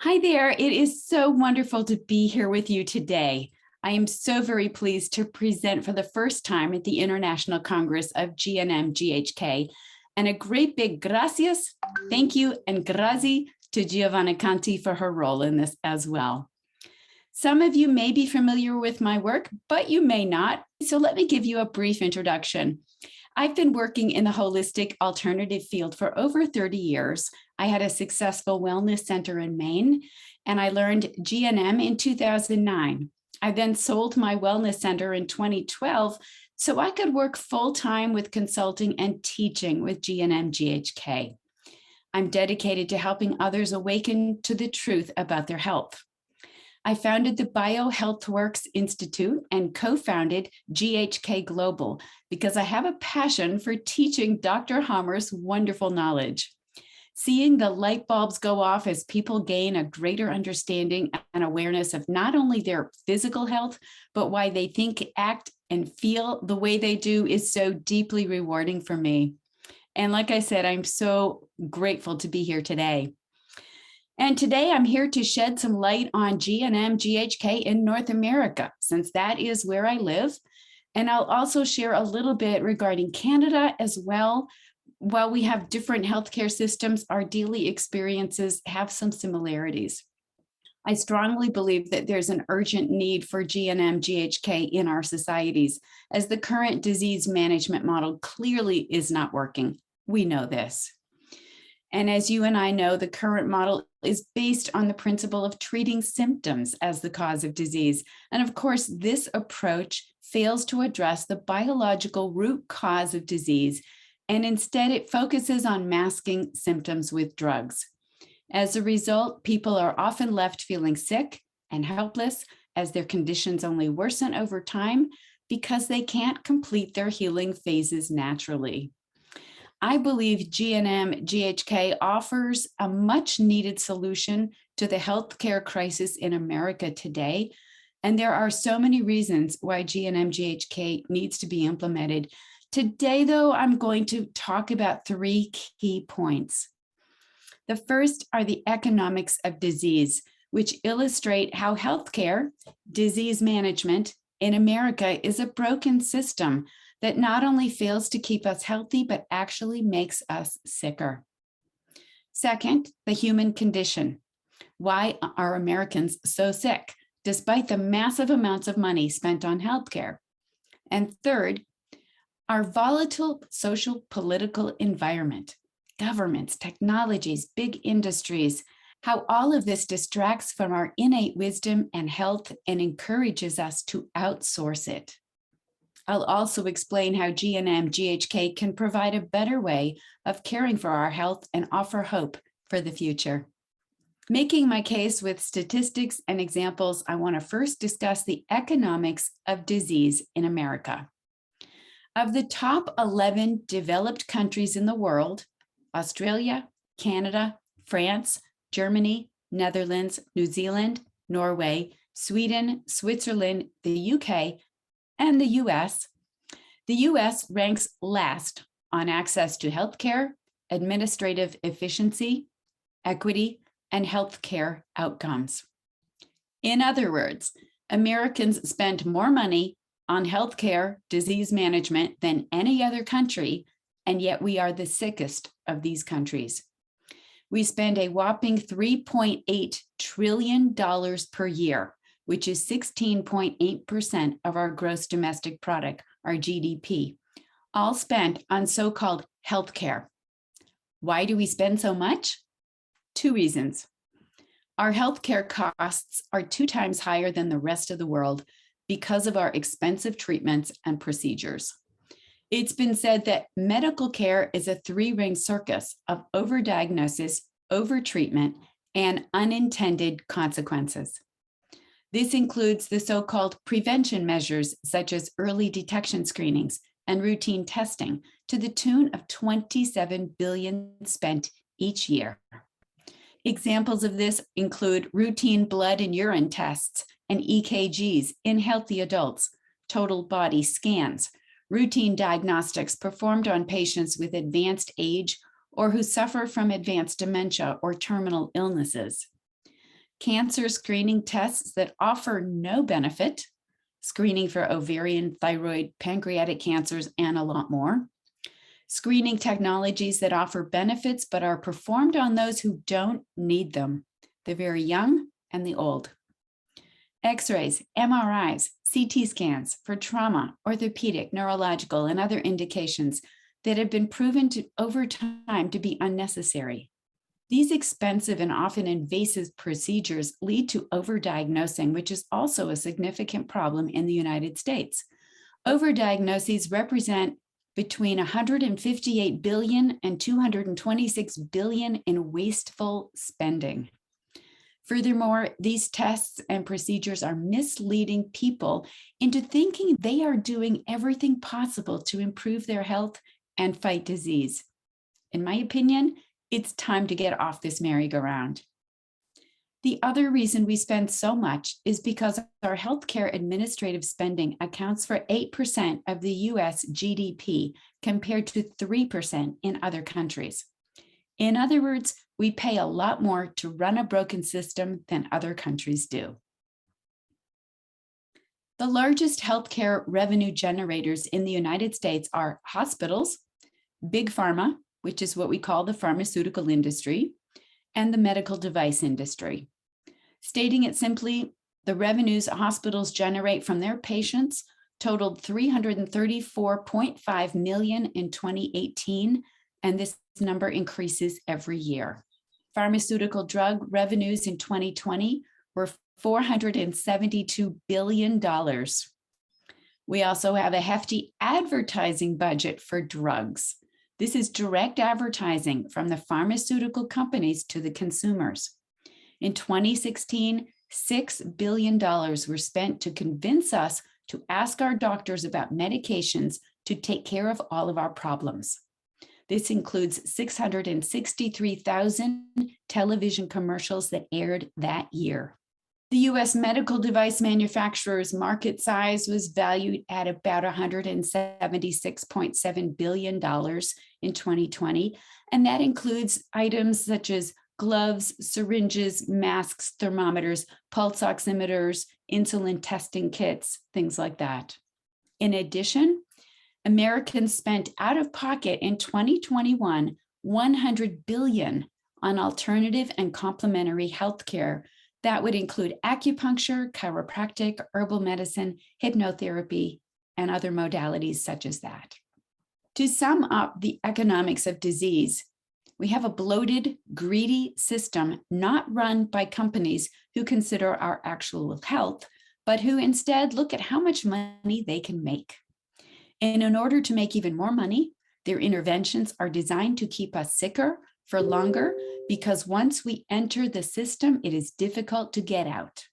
Hi there. It is so wonderful to be here with you today. I am so very pleased to present for the first time at the International Congress of GNM GHK, and a great big gracias, thank you, and grazie to Giovanna Conti for her role in this as well. Some of you may be familiar with my work, but you may not. So let me give you a brief introduction. I've been working in the holistic alternative field for over 30 years. I had a successful wellness center in Maine, and I learned GNM in 2009. I then sold my wellness center in 2012 so I could work full-time with consulting and teaching with GNM GHK. I'm dedicated to helping others awaken to the truth about their health. I founded the BioHealthWorks Institute and co-founded GHK Global because I have a passion for teaching Dr. Hammer's wonderful knowledge. Seeing the light bulbs go off as people gain a greater understanding and awareness of not only their physical health, but why they think, act, and feel the way they do is so deeply rewarding for me. And like I said, I'm so grateful to be here today. And today I'm here to shed some light on GNM GHK in North America, since that is where I live. And I'll also share a little bit regarding Canada as well. While we have different healthcare systems, our daily experiences have some similarities. I strongly believe that there's an urgent need for GNM GHK in our societies, as the current disease management model clearly is not working. We know this. And as you and I know, the current model is based on the principle of treating symptoms as the cause of disease. And of course, this approach fails to address the biological root cause of disease, and instead it focuses on masking symptoms with drugs. As a result, people are often left feeling sick and helpless as their conditions only worsen over time because they can't complete their healing phases naturally. I believe GNM GHK offers a much needed solution to the healthcare crisis in America today. And there are so many reasons why GNM GHK needs to be implemented. Today, though, I'm going to talk about three key points. The first are the economics of disease, which illustrate how healthcare, disease management in America is a broken system that not only fails to keep us healthy, but actually makes us sicker. Second, the human condition. Why are Americans so sick, despite the massive amounts of money spent on healthcare? And third, our volatile social political environment, governments, technologies, big industries, how all of this distracts from our innate wisdom and health and encourages us to outsource it. I'll also explain how GNM GHK can provide a better way of caring for our health and offer hope for the future. Making my case with statistics and examples, I want to first discuss the economics of disease in America. Of the top 11 developed countries in the world, Australia, Canada, France, Germany, Netherlands, New Zealand, Norway, Sweden, Switzerland, the UK, and the US ranks last on access to healthcare, administrative efficiency, equity, and healthcare outcomes. In other words, Americans spend more money on healthcare, disease management than any other country, and yet we are the sickest of these countries. We spend a whopping $3.8 trillion per year, which is 16.8% of our gross domestic product, our GDP, all spent on so-called healthcare. Why do we spend so much? Two reasons. Our healthcare costs are 2 times higher than the rest of the world because of our expensive treatments and procedures. It's been said that medical care is a 3-ring circus of overdiagnosis, overtreatment, and unintended consequences. This includes the so-called prevention measures, such as early detection screenings and routine testing, to the tune of $27 billion spent each year. Examples of this include routine blood and urine tests and EKGs in healthy adults, total body scans, routine diagnostics performed on patients with advanced age or who suffer from advanced dementia or terminal illnesses. cancer screening tests that offer no benefit, screening for ovarian, thyroid, pancreatic cancers, and a lot more. Screening technologies that offer benefits but are performed on those who don't need them, the very young and the old. X-rays, MRIs, CT scans for trauma, orthopedic, neurological, and other indications that have been proven over time to be unnecessary. These expensive and often invasive procedures lead to overdiagnosing, which is also a significant problem in the United States. Overdiagnoses represent between 158 billion and 226 billion in wasteful spending. Furthermore, these tests and procedures are misleading people into thinking they are doing everything possible to improve their health and fight disease. In my opinion, it's time to get off this merry-go-round. The other reason we spend so much is because our healthcare administrative spending accounts for 8% of the US GDP compared to 3% in other countries. In other words, we pay a lot more to run a broken system than other countries do. The largest healthcare revenue generators in the United States are hospitals, big pharma, which is what we call the pharmaceutical industry, and the medical device industry. Stating it simply, the revenues hospitals generate from their patients totaled $334.5 million in 2018, and this number increases every year. Pharmaceutical drug revenues in 2020 were $472 billion. We also have a hefty advertising budget for drugs. This is direct advertising from the pharmaceutical companies to the consumers. In 2016, $6 billion were spent to convince us to ask our doctors about medications to take care of all of our problems. This includes 663,000 television commercials that aired that year. The US medical device manufacturers' market size was valued at about $176.7 billion in 2020, and that includes items such as gloves, syringes, masks, thermometers, pulse oximeters, insulin testing kits, things like that. In addition, Americans spent out of pocket in 2021 $100 billion on alternative and complementary healthcare. That would include acupuncture, chiropractic, herbal medicine, hypnotherapy, and other modalities such as that. To sum up the economics of disease, we have a bloated, greedy system not run by companies who consider our actual health, but who instead look at how much money they can make. And in order to make even more money, their interventions are designed to keep us sicker for longer, because once we enter the system, it is difficult to get out.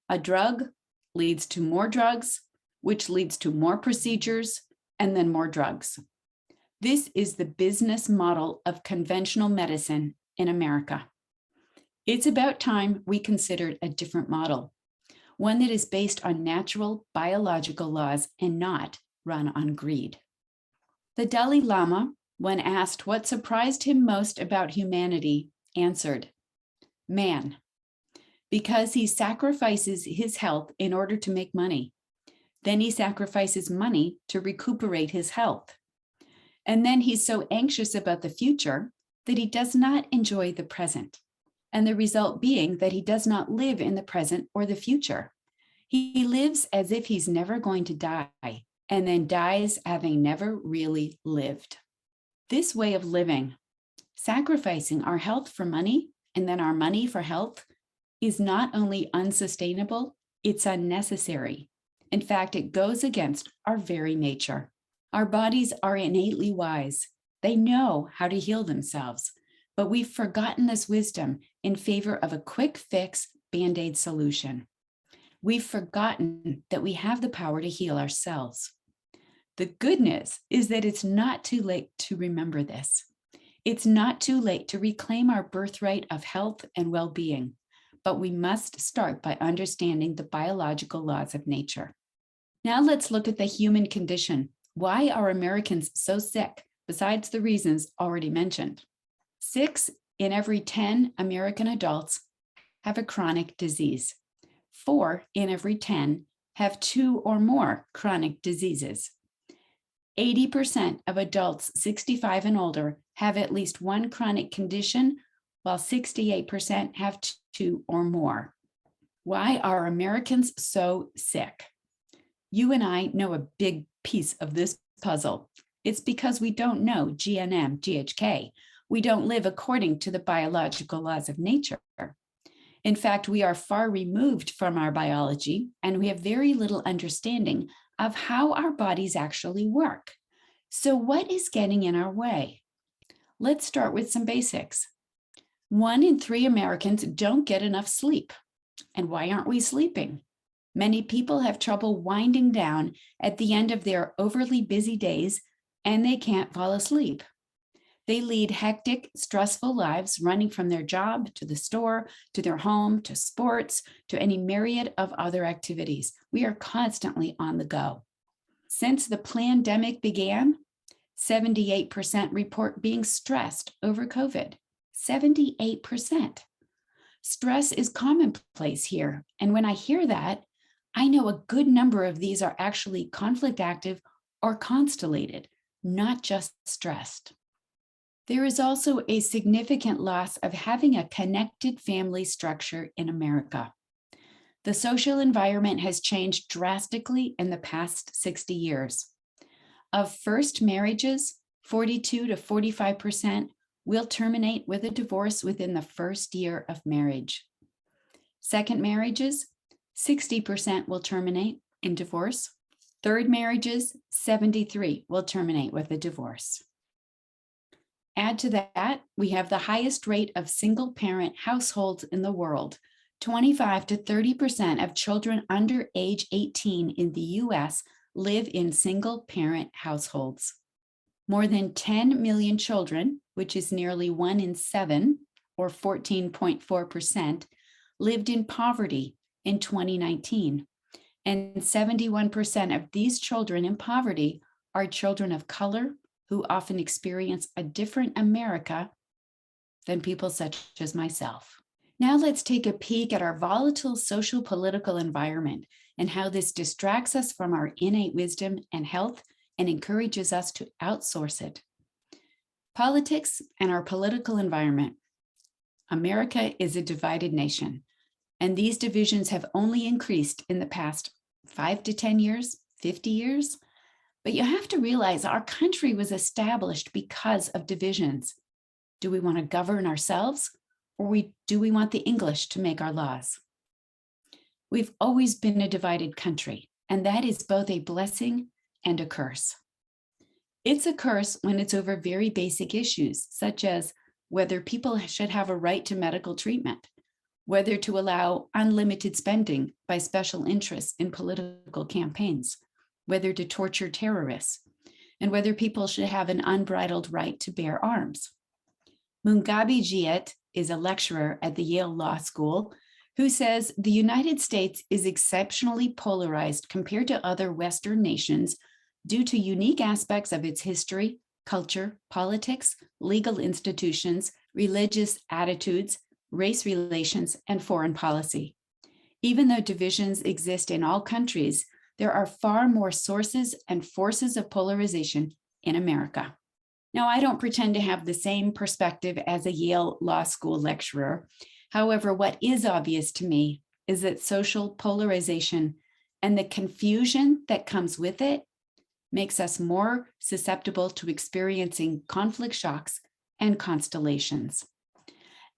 A drug leads to more drugs, which leads to more procedures, and then more drugs. This is the business model of conventional medicine in America. It's about time we considered a different model, one that is based on natural biological laws and not run on greed. The Dalai Lama, when asked what surprised him most about humanity, answered, man, because he sacrifices his health in order to make money. Then he sacrifices money to recuperate his health. And then he's so anxious about the future that he does not enjoy the present. And the result being that he does not live in the present or the future. He lives as if he's never going to die, and then dies having never really lived. This way of living, sacrificing our health for money and then our money for health, is not only unsustainable, it's unnecessary. In fact, it goes against our very nature. Our bodies are innately wise. They know how to heal themselves, but we've forgotten this wisdom in favor of a quick fix Band-Aid solution. We've forgotten that we have the power to heal ourselves. The good news is that it's not too late to remember this. It's not too late to reclaim our birthright of health and well-being, but we must start by understanding the biological laws of nature. Now let's look at the human condition. Why are Americans so sick, besides the reasons already mentioned? 6 in every 10 American adults have a chronic disease. 4 in every 10 have 2 or more chronic diseases. 80% of adults 65 and older have at least one chronic condition, while 68% have 2 or more. Why are Americans so sick? You and I know a big piece of this puzzle. It's because we don't know GNM, GHK. We don't live according to the biological laws of nature. In fact, we are far removed from our biology, and we have very little understanding of how our bodies actually work. So what is getting in our way? Let's start with some basics. 1 in 3 Americans don't get enough sleep. And why aren't we sleeping? Many people have trouble winding down at the end of their overly busy days, and they can't fall asleep. They lead hectic, stressful lives, running from their job to the store, to their home, to sports, to any myriad of other activities. We are constantly on the go. Since the pandemic began, 78% report being stressed over COVID. 78%. Stress is commonplace here. And when I hear that, I know a good number of these are actually conflict active or constellated, not just stressed. There is also a significant loss of having a connected family structure in America. The social environment has changed drastically in the past 60 years. Of first marriages, 42 to 45% will terminate with a divorce within the first year of marriage. Second marriages, 60% will terminate in divorce. Third marriages, 73% will terminate with a divorce. Add to that, we have the highest rate of single-parent households in the world. 25 to 30% of children under age 18 in the US live in single-parent households. More than 10 million children, which is nearly 1 in 7, or 14.4%, lived in poverty in 2019. And 71% of these children in poverty are children of color who often experience a different America than people such as myself. Now let's take a peek at our volatile social political environment and how this distracts us from our innate wisdom and health and encourages us to outsource it. Politics and our political environment. America is a divided nation, and these divisions have only increased in the past 5 to 10 years, 50 years. But you have to realize our country was established because of divisions. Do we want to govern ourselves, or do we want the English to make our laws? We've always been a divided country, and that is both a blessing and a curse. It's a curse when it's over very basic issues, such as whether people should have a right to medical treatment, whether to allow unlimited spending by special interests in political campaigns, whether to torture terrorists, and whether people should have an unbridled right to bear arms. Mungabi Jiet is a lecturer at the Yale Law School who says the United States is exceptionally polarized compared to other Western nations due to unique aspects of its history, culture, politics, legal institutions, religious attitudes, race relations, and foreign policy. Even though divisions exist in all countries, there are far more sources and forces of polarization in America. Now, I don't pretend to have the same perspective as a Yale Law School lecturer. However, what is obvious to me is that social polarization and the confusion that comes with it makes us more susceptible to experiencing conflict shocks and constellations.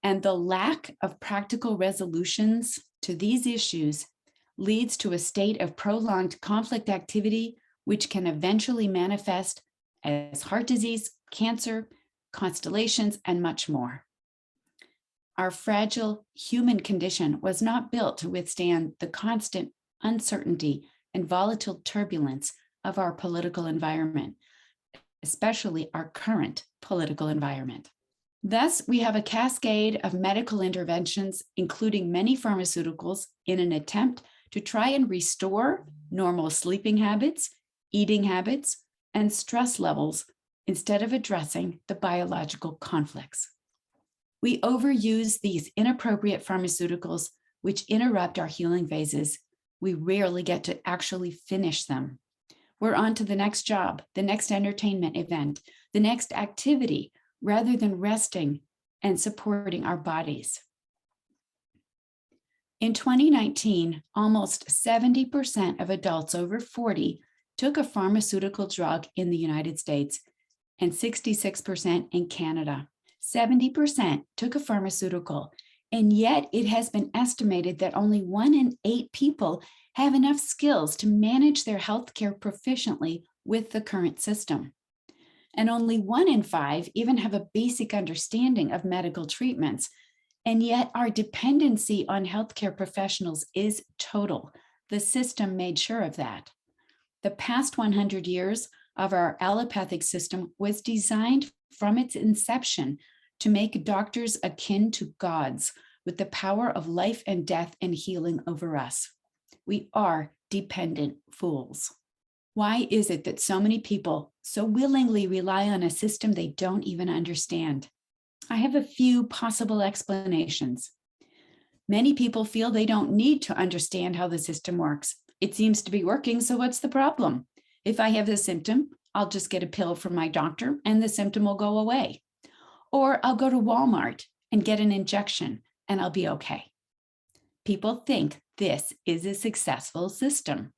And the lack of practical resolutions to these issues leads to a state of prolonged conflict activity, which can eventually manifest as heart disease, cancer, constellations, and much more. Our fragile human condition was not built to withstand the constant uncertainty and volatile turbulence of our political environment, especially our current political environment. Thus, we have a cascade of medical interventions, including many pharmaceuticals, in an attempt to try and restore normal sleeping habits, eating habits, and stress levels instead of addressing the biological conflicts. We overuse these inappropriate pharmaceuticals, which interrupt our healing phases. We rarely get to actually finish them. We're on to the next job, the next entertainment event, the next activity, rather than resting and supporting our bodies. In 2019, almost 70% of adults over 40 took a pharmaceutical drug in the United States and 66% in Canada. 70% took a pharmaceutical, and yet it has been estimated that only 1 in 8 people have enough skills to manage their healthcare proficiently with the current system. And only 1 in 5 even have a basic understanding of medical treatments. And yet our dependency on healthcare professionals is total. The system made sure of that. The past 100 years of our allopathic system was designed from its inception to make doctors akin to gods with the power of life and death and healing over us. We are dependent fools. Why is it that so many people so willingly rely on a system they don't even understand? I have a few possible explanations. Many people feel they don't need to understand how the system works. It seems to be working, so what's the problem? If I have this symptom, I'll just get a pill from my doctor and the symptom will go away. Or I'll go to Walmart and get an injection and I'll be okay. People think this is a successful system.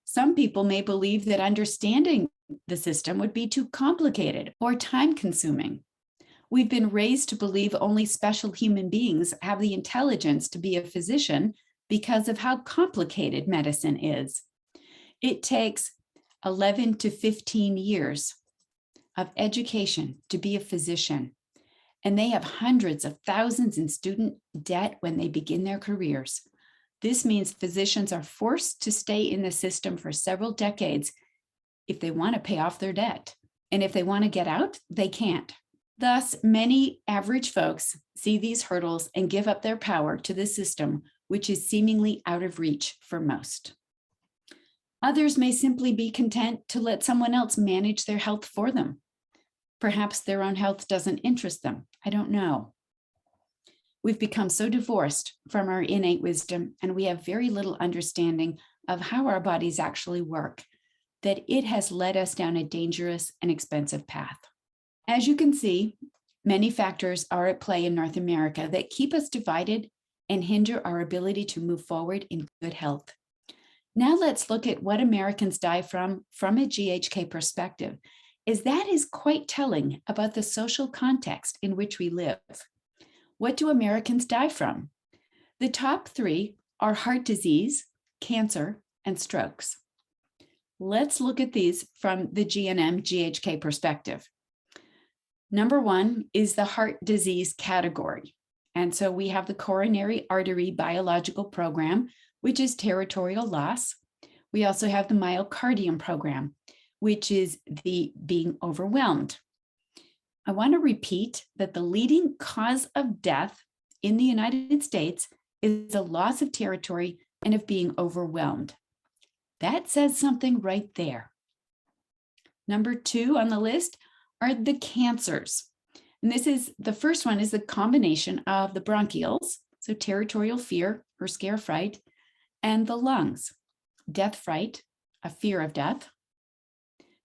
Some people may believe that understanding the system would be too complicated or time-consuming. We've been raised to believe only special human beings have the intelligence to be a physician because of how complicated medicine is. It takes 11 to 15 years of education to be a physician, and they have hundreds of thousands in student debt when they begin their careers. This means physicians are forced to stay in the system for several decades if they want to pay off their debt. And if they want to get out, they can't. Thus, many average folks see these hurdles and give up their power to the system, which is seemingly out of reach for most. Others may simply be content to let someone else manage their health for them. Perhaps their own health doesn't interest them. I don't know. We've become so divorced from our innate wisdom, and we have very little understanding of how our bodies actually work, that it has led us down a dangerous and expensive path. As you can see, many factors are at play in North America that keep us divided and hinder our ability to move forward in good health. Now let's look at what Americans die from a GHK perspective, as that is quite telling about the social context in which we live. What do Americans die from? The top 3 are heart disease, cancer, and strokes. Let's look at these from the GNM GHK perspective. Number 1 is the heart disease category. And so we have the coronary artery biological program, which is territorial loss. We also have the myocardium program, which is the being overwhelmed. I want to repeat that the leading cause of death in the United States is a loss of territory and of being overwhelmed. That says something right there. Number 2 on the list are the cancers. And the first one is the combination of the bronchioles, so territorial fear or scare fright, and the lungs, death fright, a fear of death,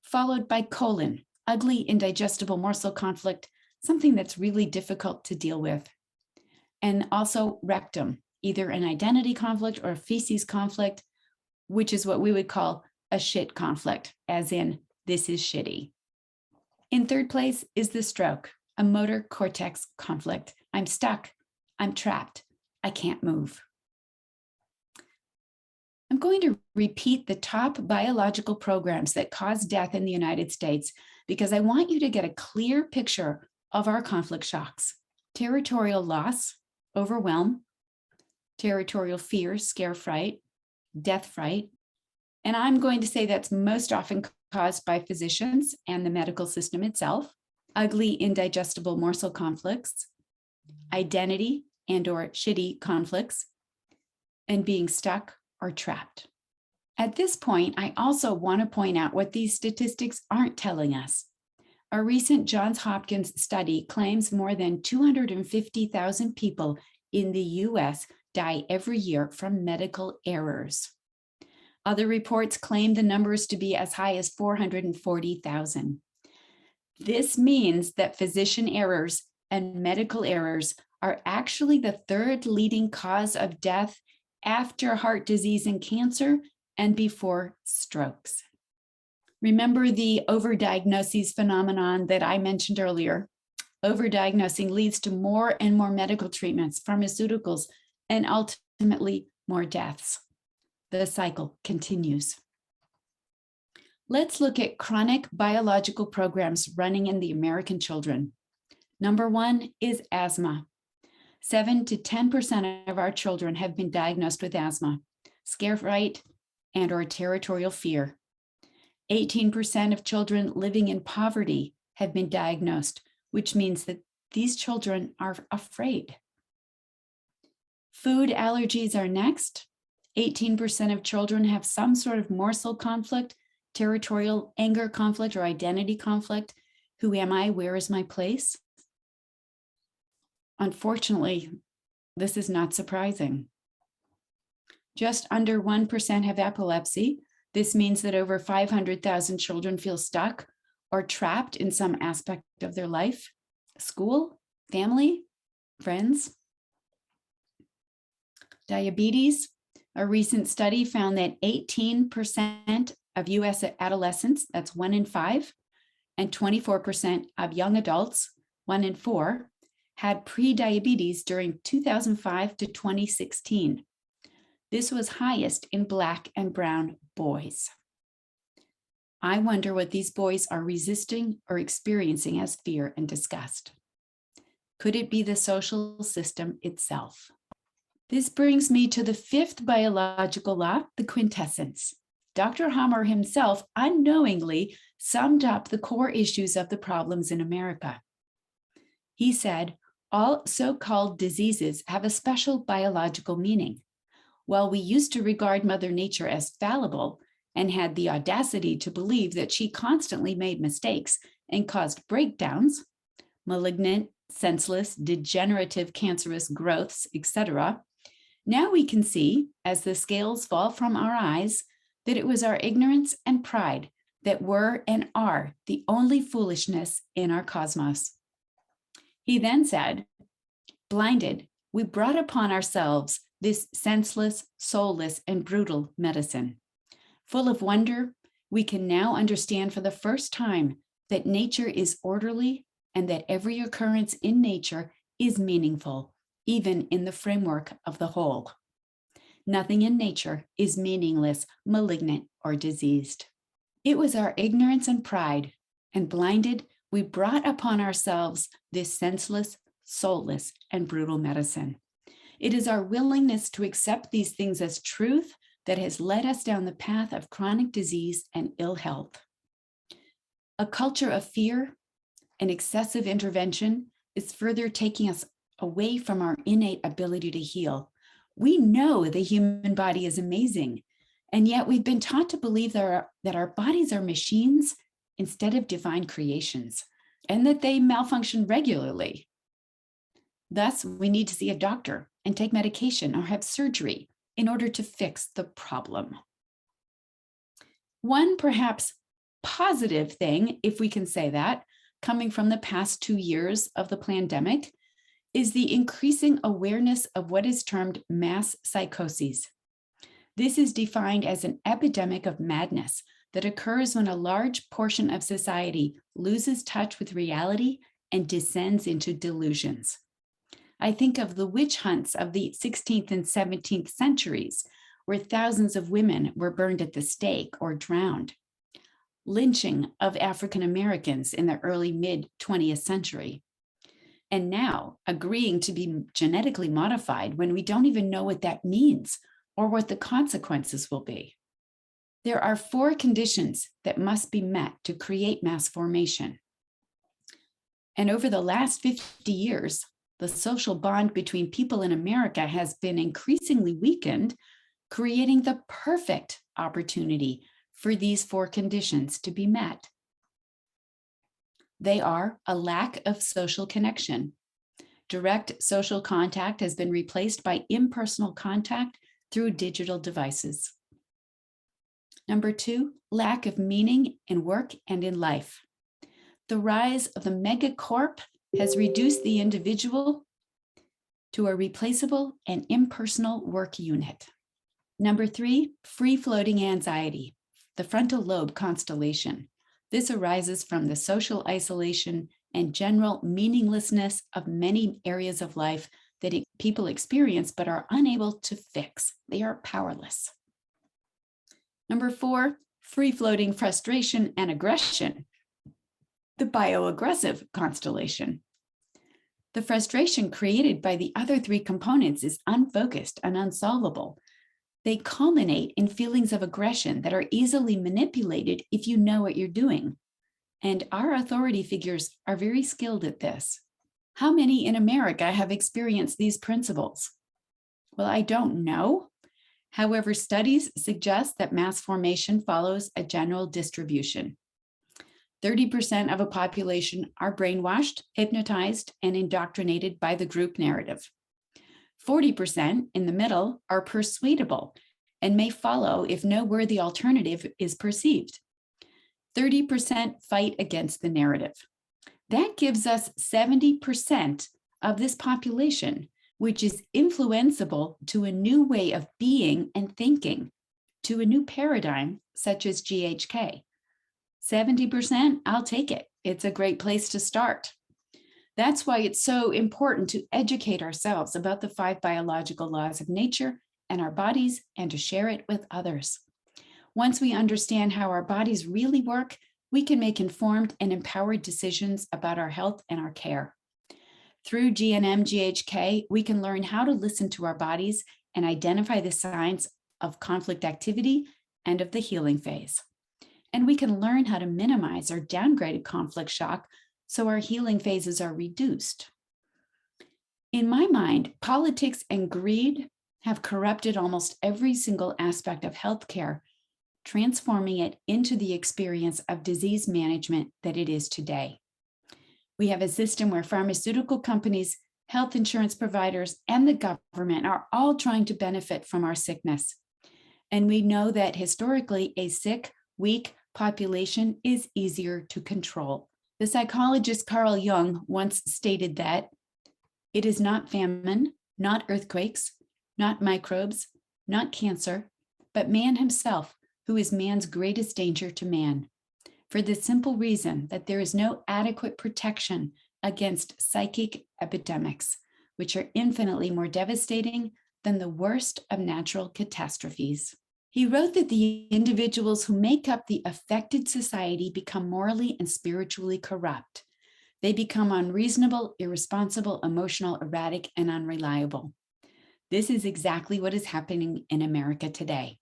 followed by colon, ugly indigestible morsel conflict, something that's really difficult to deal with. And also rectum, either an identity conflict or a feces conflict, which is what we would call a shit conflict, as in this is shitty. In third place is the stroke, a motor cortex conflict. I'm stuck, I'm trapped, I can't move. I'm going to repeat the top biological programs that cause death in the United States because I want you to get a clear picture of our conflict shocks. Territorial loss, overwhelm, territorial fear, scare fright, death fright. And I'm going to say that's most often caused by physicians and the medical system itself. Ugly indigestible morsel conflicts, identity and or shitty conflicts, and being stuck or trapped. At this point, I also want to point out what these statistics aren't telling us. A recent Johns Hopkins study claims more than 250,000 people in the US die every year from medical errors. Other reports claim the numbers to be as high as 440,000. This means that physician errors and medical errors are actually the third leading cause of death after heart disease and cancer and before strokes. Remember the overdiagnoses phenomenon that I mentioned earlier? Overdiagnosing leads to more and more medical treatments, pharmaceuticals, and ultimately more deaths. The cycle continues. Let's look at chronic biological programs running in the American children. Number one is asthma. 7 to 10% of our children have been diagnosed with asthma, scare fright, and or territorial fear. 18% of children living in poverty have been diagnosed, which means that these children are afraid. Food allergies are next. 18% of children have some sort of morsel conflict, territorial anger conflict, or identity conflict. Who am I? Where is my place? Unfortunately, this is not surprising. Just under 1% have epilepsy. This means that over 500,000 children feel stuck or trapped in some aspect of their life, school, family, friends. Diabetes. A recent study found that 18% of US adolescents, that's 1 in 5, and 24% of young adults, 1 in 4, had pre-diabetes during 2005 to 2016. This was highest in Black and brown boys. I wonder what these boys are resisting or experiencing as fear and disgust. Could it be the social system itself? This brings me to the fifth biological law, the quintessence. Dr. Hammer himself unknowingly summed up the core issues of the problems in America. He said, all so-called diseases have a special biological meaning. While we used to regard Mother Nature as fallible and had the audacity to believe that she constantly made mistakes and caused breakdowns, malignant, senseless, degenerative, cancerous growths, etc., now we can see, as the scales fall from our eyes, that it was our ignorance and pride that were and are the only foolishness in our cosmos. He then said, blinded, we brought upon ourselves this senseless, soulless, and brutal medicine. Full of wonder, we can now understand for the first time that nature is orderly and that every occurrence in nature is meaningful, even in the framework of the whole. Nothing in nature is meaningless, malignant, or diseased. It was our ignorance and pride, and blinded, we brought upon ourselves this senseless, soulless, and brutal medicine. It is our willingness to accept these things as truth that has led us down the path of chronic disease and ill health. A culture of fear and excessive intervention is further taking us away from our innate ability to heal. We know the human body is amazing, and yet we've been taught to believe that our bodies are machines instead of divine creations, and that they malfunction regularly. Thus, we need to see a doctor and take medication or have surgery in order to fix the problem. One perhaps positive thing, if we can say that, coming from the past 2 years of the pandemic, is the increasing awareness of what is termed mass psychoses. This is defined as an epidemic of madness that occurs when a large portion of society loses touch with reality and descends into delusions. I think of the witch hunts of the 16th and 17th centuries, where thousands of women were burned at the stake or drowned. Lynching of African Americans in the early mid-20th century. And now agreeing to be genetically modified when we don't even know what that means or what the consequences will be. There are 4 conditions that must be met to create mass formation. And over the last 50 years, the social bond between people in America has been increasingly weakened, creating the perfect opportunity for these 4 conditions to be met. They are a lack of social connection. Direct social contact has been replaced by impersonal contact through digital devices. Number 2, lack of meaning in work and in life. The rise of the megacorp has reduced the individual to a replaceable and impersonal work unit. Number 3, free-floating anxiety, the frontal lobe constellation. This arises from the social isolation and general meaninglessness of many areas of life that people experience but are unable to fix. They are powerless. Number 4, free-floating frustration and aggression, the bioaggressive constellation. The frustration created by the other 3 components is unfocused and unsolvable. They culminate in feelings of aggression that are easily manipulated if you know what you're doing. And our authority figures are very skilled at this. How many in America have experienced these principles? Well, I don't know. However, studies suggest that mass formation follows a general distribution. 30% of a population are brainwashed, hypnotized, and indoctrinated by the group narrative. 40% in the middle are persuadable and may follow if no worthy alternative is perceived. 30% fight against the narrative. That gives us 70% of this population, which is influenceable to a new way of being and thinking, to a new paradigm such as GHK. 70%, I'll take it. It's a great place to start. That's why it's so important to educate ourselves about the 5 biological laws of nature and our bodies, and to share it with others. Once we understand how our bodies really work, we can make informed and empowered decisions about our health and our care. Through GNM GHK, we can learn how to listen to our bodies and identify the signs of conflict activity and of the healing phase. And we can learn how to minimize or downgrade conflict shock so our healing phases are reduced. In my mind, politics and greed have corrupted almost every single aspect of healthcare, transforming it into the experience of disease management that it is today. We have a system where pharmaceutical companies, health insurance providers, and the government are all trying to benefit from our sickness. And we know that historically, a sick, weak population is easier to control. The psychologist Carl Jung once stated that it is not famine, not earthquakes, not microbes, not cancer, but man himself who is man's greatest danger to man, for the simple reason that there is no adequate protection against psychic epidemics, which are infinitely more devastating than the worst of natural catastrophes. He wrote that the individuals who make up the affected society become morally and spiritually corrupt. They become unreasonable, irresponsible, emotional, erratic, and unreliable. This is exactly what is happening in America today.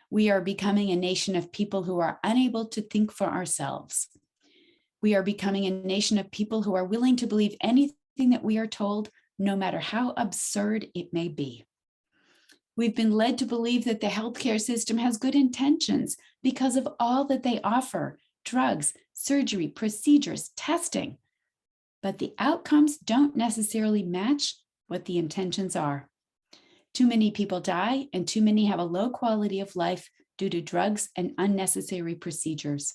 We are becoming a nation of people who are unable to think for ourselves. We are becoming a nation of people who are willing to believe anything that we are told, no matter how absurd it may be. We've been led to believe that the healthcare system has good intentions because of all that they offer: drugs, surgery, procedures, testing. But the outcomes don't necessarily match what the intentions are. Too many people die, and too many have a low quality of life due to drugs and unnecessary procedures.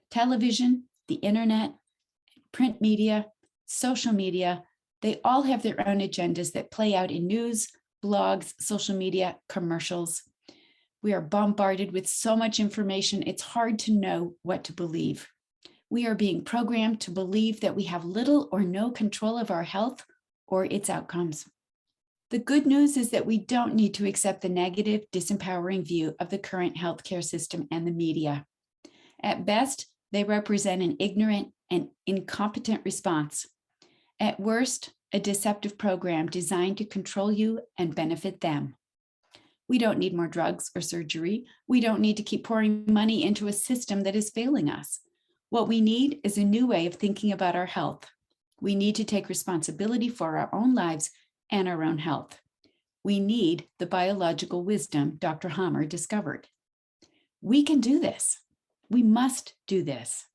Television, the internet, print media, social media, they all have their own agendas that play out in news, blogs, social media, commercials. We are bombarded with so much information, it's hard to know what to believe. We are being programmed to believe that we have little or no control of our health or its outcomes. The good news is that we don't need to accept the negative, disempowering view of the current healthcare system and the media. At best, they represent an ignorant and incompetent response. At worst, a deceptive program designed to control you and benefit them. We don't need more drugs or surgery. We don't need to keep pouring money into a system that is failing us. What we need is a new way of thinking about our health. We need to take responsibility for our own lives and our own health. We need the biological wisdom Dr. Hammer discovered. We can do this. We must do this.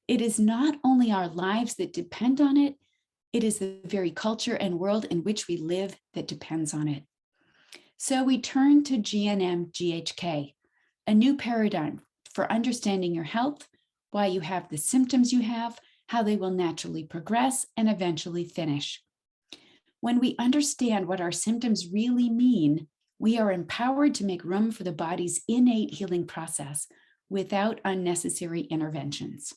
It is not only our lives that depend on it, it is the very culture and world in which we live that depends on it. So we turn to GNM GHK, a new paradigm for understanding your health, why you have the symptoms you have, how they will naturally progress and eventually finish. When we understand what our symptoms really mean, we are empowered to make room for the body's innate healing process without unnecessary interventions.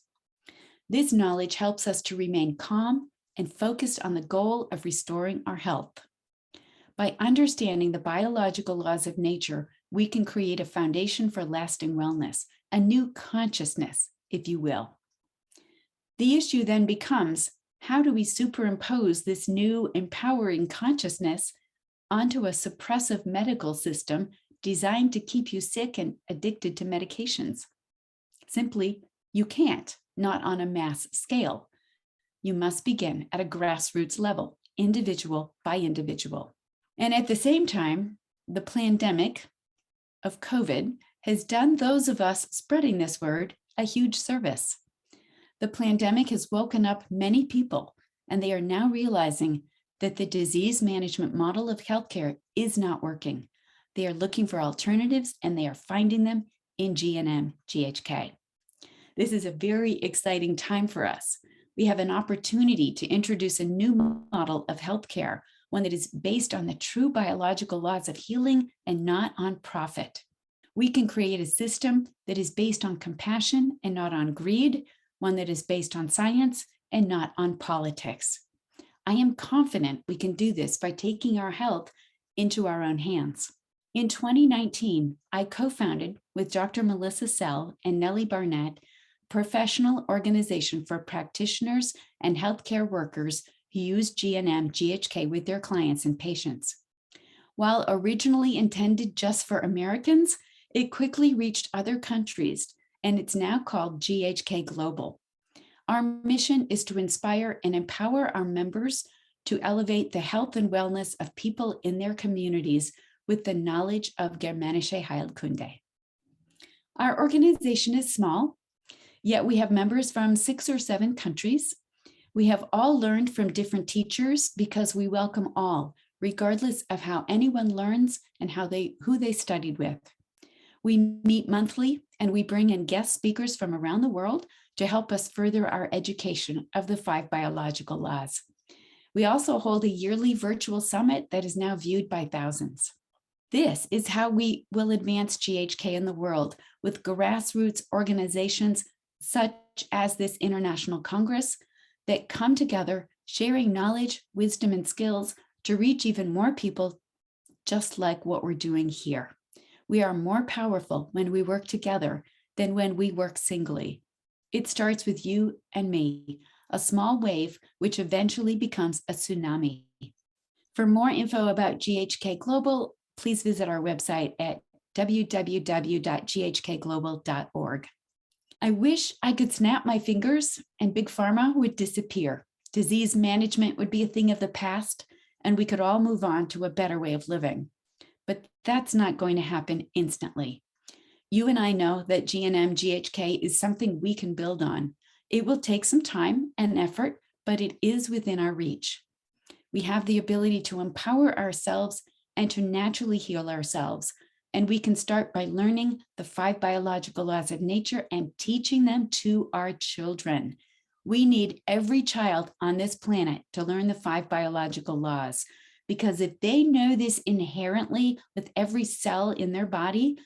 This knowledge helps us to remain calm and focused on the goal of restoring our health. By understanding the biological laws of nature, we can create a foundation for lasting wellness, a new consciousness, if you will. The issue then becomes, how do we superimpose this new empowering consciousness onto a suppressive medical system designed to keep you sick and addicted to medications? Simply, you can't, not on a mass scale. You must begin at a grassroots level, individual by individual. And at the same time, the pandemic of COVID has done those of us spreading this word a huge service. The pandemic has woken up many people, and they are now realizing that the disease management model of healthcare is not working. They are looking for alternatives, and they are finding them in GNM GHK. This is a very exciting time for us. We have an opportunity to introduce a new model of healthcare, one that is based on the true biological laws of healing and not on profit. We can create a system that is based on compassion and not on greed, one that is based on science and not on politics. I am confident we can do this by taking our health into our own hands. In 2019, I co-founded with Dr. Melissa Sell and Nellie Barnett, professional organization for practitioners and healthcare workers who use GNM GHK with their clients and patients. While originally intended just for Americans, it quickly reached other countries, and it's now called GHK Global. Our mission is to inspire and empower our members to elevate the health and wellness of people in their communities with the knowledge of Germanische Heilkunde. Our organization is small, yet we have members from 6 or 7 countries. We have all learned from different teachers because we welcome all, regardless of how anyone learns and who they studied with. We meet monthly, and we bring in guest speakers from around the world to help us further our education of the 5 biological laws. We also hold a yearly virtual summit that is now viewed by thousands. This is how we will advance GHK in the world, with grassroots organizations such as this International Congress that come together, sharing knowledge, wisdom, and skills to reach even more people, just like what we're doing here. We are more powerful when we work together than when we work singly. It starts with you and me, a small wave which eventually becomes a tsunami. For more info about GHK Global, please visit our website at www.ghkglobal.org. I wish I could snap my fingers and Big Pharma would disappear. Disease management would be a thing of the past, and we could all move on to a better way of living. But that's not going to happen instantly. You and I know that GNM GHK is something we can build on. It will take some time and effort, but it is within our reach. We have the ability to empower ourselves and to naturally heal ourselves. And we can start by learning the 5 biological laws of nature and teaching them to our children. We need every child on this planet to learn the 5 biological laws, because if they know this inherently with every cell in their body,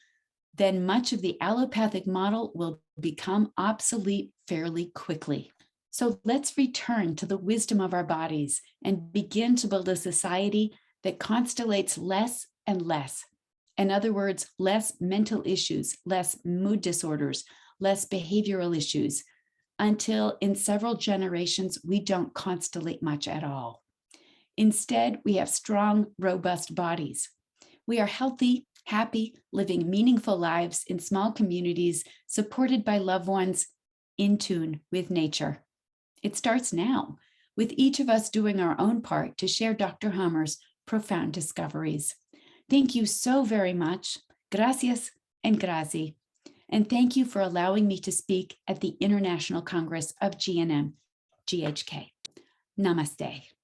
then much of the allopathic model will become obsolete fairly quickly. So let's return to the wisdom of our bodies and begin to build a society that constellates less and less. In other words, less mental issues, less mood disorders, less behavioral issues, until in several generations, we don't constellate much at all. Instead, we have strong, robust bodies. We are healthy, happy, living meaningful lives in small communities, supported by loved ones, in tune with nature. It starts now, with each of us doing our own part to share Dr. Hammer's profound discoveries. Thank you so very much. Gracias and grazie. And thank you for allowing me to speak at the International Congress of GNM GHK. Namaste.